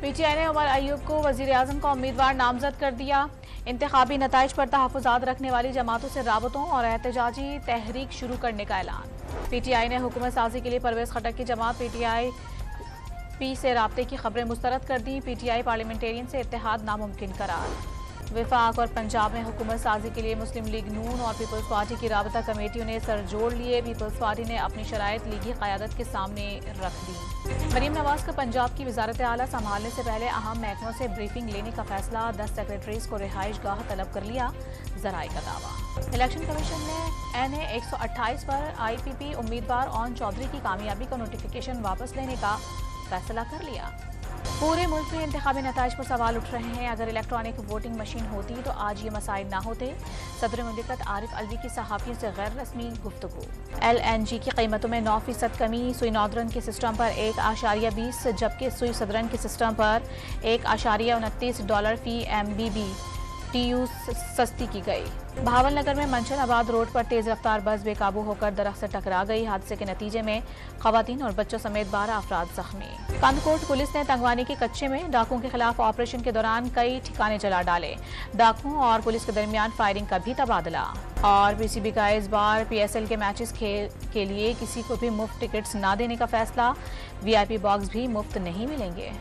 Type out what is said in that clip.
PTI ने उमर अयूब को वजीर आजम का उम्मीदवार नामजद कर दिया। इंतखाबी नताइज पर तहफ़्फ़ुज़ात रखने वाली जमातों से राबतों और एहतजाजी तहरीक शुरू करने का ऐलान। पीटीआई ने हुकूमत साजी के लिए परवेज खटक की जमात पीटीआई पी से राब्ते की खबरें मुस्तरद कर दी। पीटीआई पार्लियामेंटेरियन से इत्तेहाद नामुमकिन करार। विफाक और पंजाब में हुकूमत साजी के लिए मुस्लिम लीग नून और पीपल्स पार्टी की राबता कमेटियों ने सर जोड़ लिए। पीपल्स पार्टी ने अपनी शराइत लीगी क़यादत के सामने रख दी। मरीम नवाज का पंजाब की वजारत आला संभालने से पहले अहम महकमों से ब्रीफिंग लेने का फैसला। 10 सेक्रेटरीज को रिहाइश गाह तलब कर लिया, जराए का दावा। इलेक्शन कमीशन ने NA 128 पर IPP उम्मीदवार ओन चौधरी की कामयाबी का नोटिफिकेशन वापस लेने का फैसला कर लिया। पूरे मुल्क में इंतखाबी नताइज पर सवाल उठ रहे हैं। अगर इलेक्ट्रॉनिक वोटिंग मशीन होती तो आज ये मसाइल ना होते। सदर मुमलिकत आरिफ अलवी की सहाफ़ियों से गैर रस्मी गुफ्तगू। LNG की कीमतों में 9% कमी। सुई नॉर्दर्न के सिस्टम पर 1.20 जबकि सुई सदरन के सिस्टम पर $1.29 फी MBB TU सस्ती की गई। बहावलनगर में मंशन आबाद रोड पर तेज रफ्तार बस बेकाबू होकर दरख्त से टकरा गई। हादसे के नतीजे में खवातीन और बच्चों समेत 12 अफराद जख्मी। कंदकोट पुलिस ने तंगवानी के कच्चे में डाकुओं के खिलाफ ऑपरेशन के दौरान कई ठिकाने जला डाले। डाकुओं और पुलिस के दरमियान फायरिंग का भी तबादला। और PCB का इस बार PSL के मैचेस के लिए किसी को भी मुफ्त टिकट्स ना देने का फैसला। VIP बॉक्स भी मुफ्त नहीं मिलेंगे।